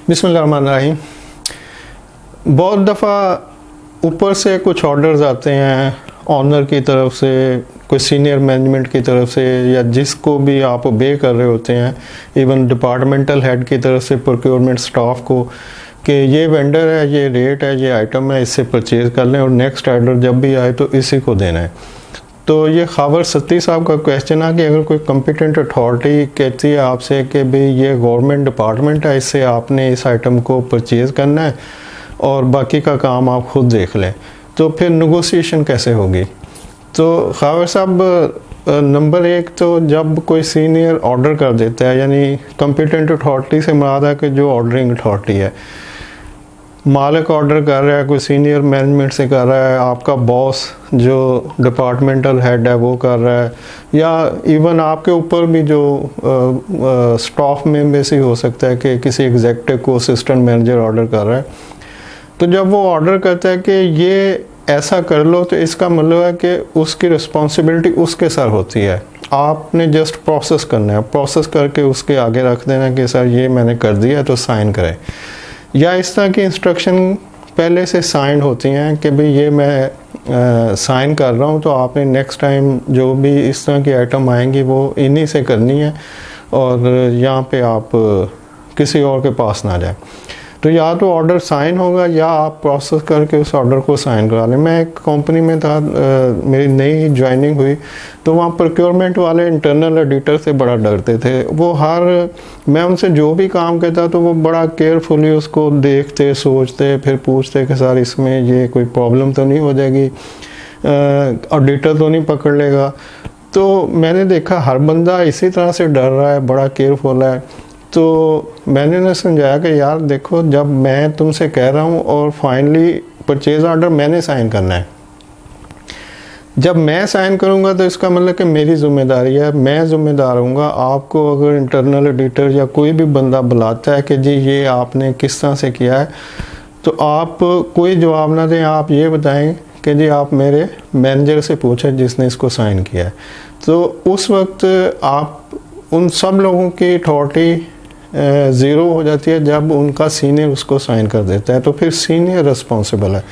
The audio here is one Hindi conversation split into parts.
बिस्मिल्लाहिर्रहमानिर्रहीम। बहुत दफ़ा ऊपर से कुछ ऑर्डर्स आते हैं ऑनर की तरफ से, कोई सीनियर मैनेजमेंट की तरफ से, या जिसको भी आप ओबे कर रहे होते हैं, इवन डिपार्टमेंटल हेड की तरफ से प्रोक्योरमेंट स्टाफ को, कि ये वेंडर है, ये रेट है, ये आइटम है, इससे परचेज़ कर लें और नेक्स्ट ऑर्डर जब भी आए तो इसी को देना है। तो ये खबर सत्ती साहब का क्वेश्चन है कि अगर कोई कॉम्पिटेंट अथॉरिटी कहती है आपसे कि भाई ये गवर्नमेंट डिपार्टमेंट है, इससे आपने इस आइटम को परचेज़ करना है और बाकी का काम आप खुद देख लें, तो फिर नेगोशिएशन कैसे होगी। तो खबर साहब, नंबर एक तो जब कोई सीनियर ऑर्डर कर देता है, यानी कॉम्पिटेंट अथॉरिटी से मुराद है कि जो ऑर्डरिंग अथॉरिटी है, मालिक ऑर्डर कर रहा है, कोई सीनियर मैनेजमेंट से कर रहा है, आपका बॉस जो डिपार्टमेंटल हेड है वो कर रहा है, या इवन आपके ऊपर भी जो स्टाफ में से हो सकता है कि किसी एग्जेक्टिव को असिस्टेंट मैनेजर ऑर्डर कर रहा है। तो जब वो ऑर्डर करता है कि ये ऐसा कर लो, तो इसका मतलब है कि उसकी रिस्पॉन्सिबिलिटी उसके सर होती है, आपने जस्ट प्रोसेस करना है, प्रोसेस करके उसके आगे रख देना कि सर ये मैंने कर दिया तो साइन करें। या इस तरह की इंस्ट्रक्शन पहले से साइन होती हैं कि भाई ये मैं साइन कर रहा हूँ, तो आपने नेक्स्ट टाइम जो भी इस तरह की आइटम आएंगी वो इन्हीं से करनी है और यहाँ पे आप किसी और के पास ना जाए। तो या तो ऑर्डर साइन होगा या आप प्रोसेस करके उस ऑर्डर को साइन करा लें। मैं एक कंपनी में था, मेरी नई ज्वाइनिंग हुई, तो वहाँ प्रोक्योरमेंट वाले इंटरनल एडिटर से बड़ा डरते थे। वो मैं उनसे जो भी काम कहता तो वो बड़ा केयरफुली उसको देखते, सोचते, फिर पूछते कि सर इसमें ये कोई प्रॉब्लम तो नहीं हो जाएगी, ऑडिटर तो नहीं पकड़ लेगा। तो मैंने देखा हर बंदा इसी तरह से डर रहा है, बड़ा केयरफुल है। तो मैंने उन्हें समझाया कि यार देखो, जब मैं तुमसे कह रहा हूँ और फाइनली परचेज़ ऑर्डर मैंने साइन करना है, जब मैं साइन करूँगा तो इसका मतलब कि मेरी ज़िम्मेदारी है, मैं ज़िम्मेदार हूँगा। आपको अगर इंटरनल एडिटर या कोई भी बंदा बुलाता है कि जी ये आपने किस तरह से किया है, तो आप कोई जवाब ना दें, आप ये बताएं कि जी आप मेरे मैनेजर से पूछें जिसने इसको साइन किया है। तो उस वक्त आप उन सब लोगों की अथॉरिटी ज़ीरो हो जाती है जब उनका सीनियर उसको साइन कर देता है। तो फिर सीनियर रिस्पॉन्सिबल है,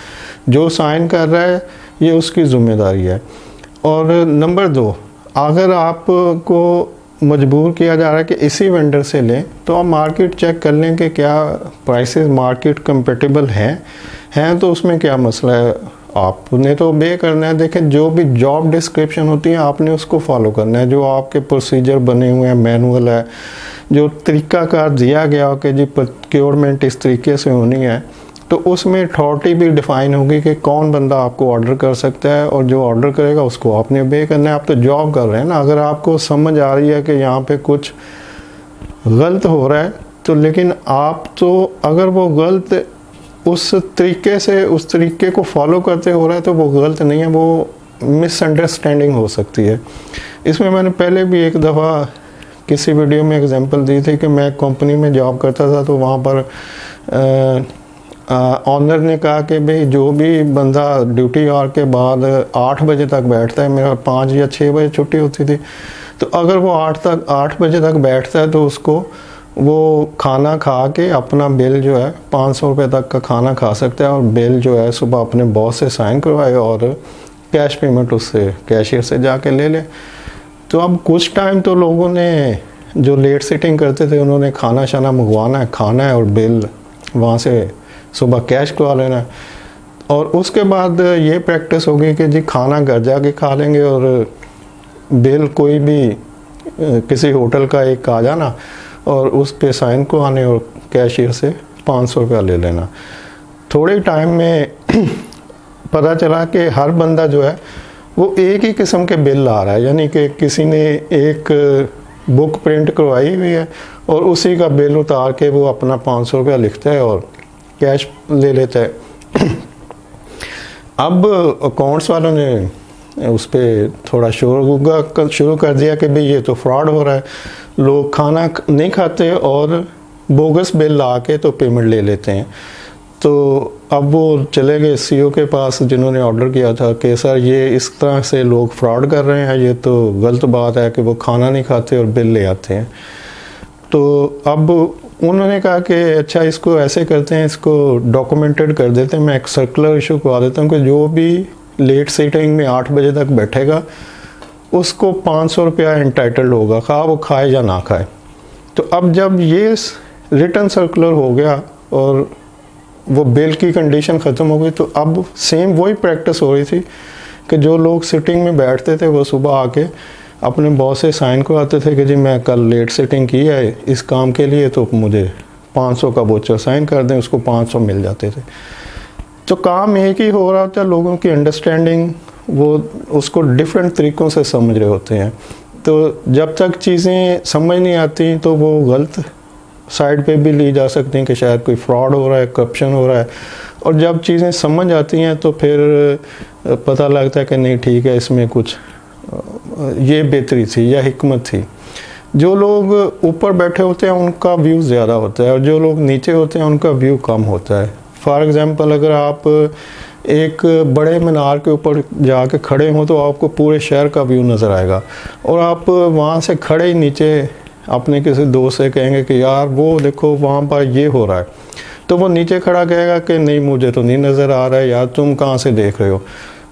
जो साइन कर रहा है ये उसकी ज़िम्मेदारी है। और नंबर 2, अगर आपको मजबूर किया जा रहा है कि इसी वेंडर से लें, तो आप मार्केट चेक कर लें कि क्या प्राइसेस मार्केट कंपेटेबल हैं तो उसमें क्या मसला है। आपने तो ओबे करना है। देखें, जो भी जॉब डिस्क्रिप्शन होती है आपने उसको फॉलो करना है, जो आपके प्रोसीजर बने हुए हैं, मैनुअल है, जो तरीक़ाकार दिया गया हो कि जी प्रोक्योरमेंट इस तरीके से होनी है, तो उसमें अथॉरिटी भी डिफ़ाइन होगी कि कौन बंदा आपको ऑर्डर कर सकता है और जो ऑर्डर करेगा उसको आपने ओबे करना है। आप तो जॉब कर रहे हैं ना। अगर आपको समझ आ रही है कि यहाँ पे कुछ गलत हो रहा है, तो लेकिन आप तो अगर वो गलत उस तरीके को फॉलो करते हो रहा है तो वो गलत नहीं है, वो मिसअंडरस्टैंडिंग हो सकती है। इसमें मैंने पहले भी एक दफ़ा किसी वीडियो में एग्जांपल दी थी कि मैं कंपनी में जॉब करता था, तो वहाँ पर ऑनर ने कहा कि भाई जो भी बंदा ड्यूटी आवर के बाद 8 बजे तक बैठता है, मेरा 5 या 6 बजे छुट्टी होती थी, तो अगर वो 8 बजे तक बैठता है तो उसको वो खाना खा के अपना बिल जो है 500 रुपये तक का खाना खा सकता है और बिल जो है सुबह अपने बॉस से साइन करवाए और कैश पेमेंट उससे कैशियर से जाके ले ले। तो अब कुछ टाइम तो लोगों ने जो लेट सिटिंग करते थे उन्होंने खाना शाना मंगवाना है, खाना है और बिल वहाँ से सुबह कैश करवा लेना है। और उसके बाद ये प्रैक्टिस होगी कि जी खाना घर जाके खा लेंगे और बिल कोई भी किसी होटल का एक आ जाना और उस पे साइन को आने और कैशियर से 500 रुपया ले लेना। थोड़े टाइम में पता चला कि हर बंदा जो है वो एक ही किस्म के बिल ला रहा है, यानी कि किसी ने एक बुक प्रिंट करवाई हुई है और उसी का बिल उतार के वो अपना 500 रुपया लिखता है और कैश ले लेता है। अब अकाउंट्स वालों ने उस पर थोड़ा शोर शुरू कर दिया कि भाई ये तो फ्रॉड हो रहा है, लोग खाना नहीं खाते और बोगस बिल ला के तो पेमेंट ले लेते हैं। तो अब वो चले गए सीईओ के पास जिन्होंने ऑर्डर किया था कि सर ये इस तरह से लोग फ्रॉड कर रहे हैं, ये तो गलत बात है कि वो खाना नहीं खाते और बिल ले आते हैं। तो अब उन्होंने कहा कि अच्छा इसको ऐसे करते हैं, इसको डॉक्यूमेंटेड कर देते हैं, मैं एक सर्कुलर इशू करवा देता हूँ कि जो भी लेट सीटिंग में 8 बजे तक बैठेगा उसको 500 रुपया एंटाइटल्ड होगा, खा वो खाए या ना खाए। तो अब जब ये रिटर्न सर्कुलर हो गया और वो बिल की कंडीशन ख़त्म हो गई, तो अब सेम वही प्रैक्टिस हो रही थी कि जो लोग सिटिंग में बैठते थे वो सुबह आके अपने बॉस से साइन करवाते थे कि जी मैं कल लेट सिटिंग की है इस काम के लिए, तो मुझे 500 का वोचर साइन कर दें, उसको 500 मिल जाते थे। तो काम एक ही हो रहा था, लोगों की अंडरस्टैंडिंग वो उसको डिफरेंट तरीक़ों से समझ रहे होते हैं। तो जब तक चीज़ें समझ नहीं आती तो वो गलत साइड पे भी ली जा सकती हैं कि शायद कोई फ्रॉड हो रहा है, करप्शन हो रहा है। और जब चीज़ें समझ आती हैं तो फिर पता लगता है कि नहीं ठीक है, इसमें कुछ ये बेहतरी थी या हिकमत थी। जो लोग ऊपर बैठे होते हैं उनका व्यू ज़्यादा होता है और जो लोग नीचे होते हैं उनका व्यू कम होता है। फॉर एग्ज़ाम्पल अगर आप एक बड़े मीनार के ऊपर जाके खड़े हों तो आपको पूरे शहर का व्यू नज़र आएगा, और आप वहाँ से खड़े ही नीचे अपने किसी दोस्त से कहेंगे कि यार वो देखो वहाँ पर ये हो रहा है, तो वो नीचे खड़ा कहेगा कि नहीं मुझे तो नहीं नज़र आ रहा है, यार तुम कहाँ से देख रहे हो।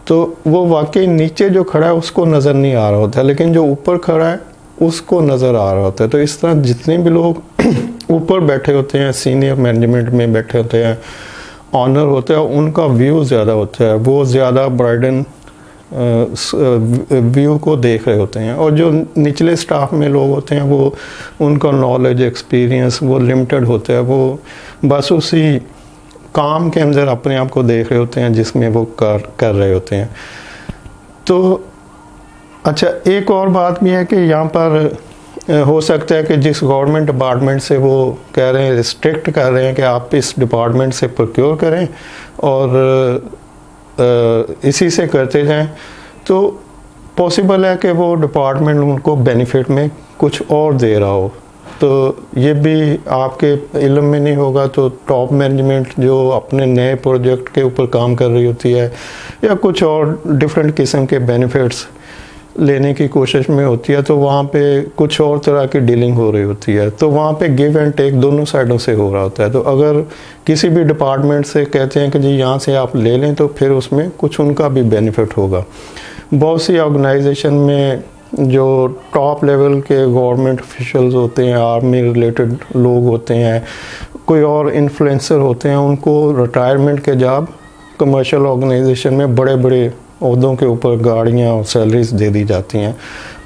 तो वो वाकई नीचे जो खड़ा है उसको नज़र नहीं आ रहा होता है, लेकिन जो ऊपर खड़ा है उसको नज़र आ रहा होता है। तो इस तरह जितने भी लोग ऊपर बैठे होते हैं, सीनियर मैनेजमेंट में बैठे होते हैं, ऑनर होते हैं, उनका व्यू ज़्यादा होता है, वो ज़्यादा ब्राइडन व्यू को देख रहे होते हैं। और जो निचले स्टाफ में लोग होते हैं वो उनका नॉलेज एक्सपीरियंस वो लिमिटेड होता है, वो बस उसी काम के अंदर अपने आप को देख रहे होते हैं जिसमें वो कर रहे होते हैं। तो अच्छा एक और बात भी है कि यहाँ पर हो सकता है कि जिस गवर्नमेंट डिपार्टमेंट से वो कह रहे हैं, रिस्ट्रिक्ट कर रहे हैं कि आप इस डिपार्टमेंट से प्रोक्योर करें और इसी से करते जाएं, तो पॉसिबल है कि वो डिपार्टमेंट उनको बेनिफिट में कुछ और दे रहा हो। तो ये भी आपके इल्म में नहीं होगा, तो टॉप मैनेजमेंट जो अपने नए प्रोजेक्ट के ऊपर काम कर रही होती है या कुछ और डिफरेंट किस्म के बेनिफिट्स लेने की कोशिश में होती है, तो वहाँ पे कुछ और तरह की डीलिंग हो रही होती है। तो वहाँ पे गिव एंड टेक दोनों साइडों से हो रहा होता है। तो अगर किसी भी डिपार्टमेंट से कहते हैं कि जी यहाँ से आप ले लें, तो फिर उसमें कुछ उनका भी बेनिफिट होगा। बहुत सी ऑर्गेनाइजेशन में जो टॉप लेवल के गवर्नमेंट ऑफिशियल्स होते हैं, आर्मी रिलेटेड लोग होते हैं, कोई और इन्फ्लुएंसर होते हैं, उनको रिटायरमेंट के जब कमर्शियल ऑर्गेनाइजेशन में बड़े बड़े ओहदों के ऊपर गाड़ियाँ और सैलरीज दे दी जाती हैं।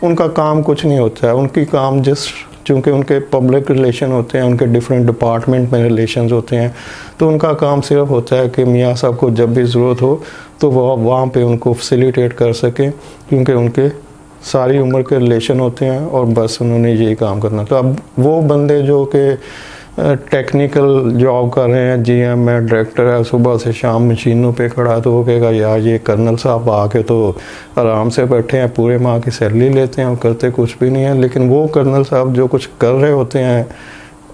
उनका काम कुछ नहीं होता है, उनकी काम जस्ट चूँकि उनके पब्लिक रिलेशन होते हैं, उनके डिफरेंट डिपार्टमेंट में रिलेशंस होते हैं, तो उनका काम सिर्फ होता है कि मियाँ साहब को जब भी ज़रूरत हो तो वह वहाँ पे उनको फैसिलिटेट कर सकें, क्योंकि उनके सारी उम्र के रिलेशन होते हैं और बस उन्होंने यही काम करना। तो अब वो बंदे जो कि टेक्निकल जॉब कर रहे हैं, जीएम है, डायरेक्टर है, सुबह से शाम मशीनों पे खड़ा, तो वो कहेगा यार ये कर्नल साहब आके तो आराम से बैठे हैं, पूरे माह की सैलरी लेते हैं और करते कुछ भी नहीं है। लेकिन वो कर्नल साहब जो कुछ कर रहे होते हैं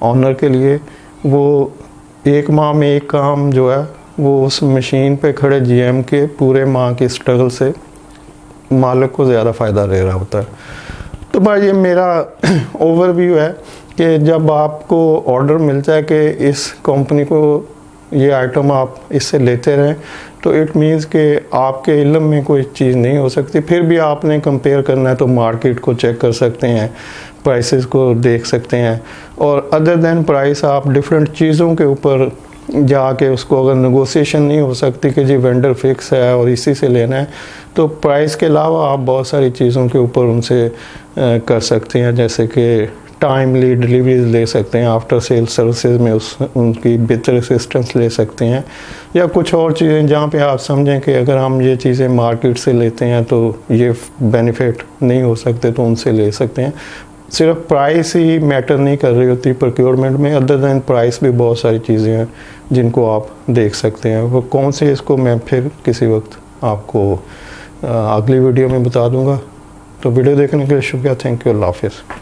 ऑनर के लिए, वो एक माह में एक काम जो है वो उस मशीन पे खड़े जीएम के पूरे माह की स्ट्रगल से मालिक को ज़्यादा फ़ायदा दे रहा होता है। तो भाई ये मेरा ओवरव्यू है कि जब आपको ऑर्डर मिलता है कि इस कंपनी को ये आइटम आप इससे लेते रहें, तो इट मीन्स कि आपके इल्म में कोई चीज़ नहीं हो सकती। फिर भी आपने कंपेयर करना है तो मार्केट को चेक कर सकते हैं, प्राइसेस को देख सकते हैं, और अदर देन प्राइस आप डिफरेंट चीज़ों के ऊपर जाके उसको अगर नेगोशिएशन नहीं हो सकती कि जी वेंडर फिक्स है और इसी से लेना है, तो प्राइस के अलावा आप बहुत सारी चीज़ों के ऊपर उनसे कर सकते हैं, जैसे कि टाइमली डिलीवरीज ले सकते हैं, आफ्टर सेल सर्विसेज में उनकी बेहतर असिस्टेंस ले सकते हैं, या कुछ और चीज़ें जहाँ पे आप समझें कि अगर हम ये चीज़ें मार्केट से लेते हैं तो ये बेनिफिट नहीं हो सकते, तो उनसे ले सकते हैं। सिर्फ प्राइस ही मैटर नहीं कर रही होती प्रोक्योरमेंट में, अदर दैन प्राइस भी बहुत सारी चीज़ें हैं जिनको आप देख सकते हैं। वो कौन से इसको मैं फिर किसी वक्त आपको अगली वीडियो में बता दूंगा। तो वीडियो देखने के लिए शुक्रिया, थैंक यू, अल्लाह हाफिज़।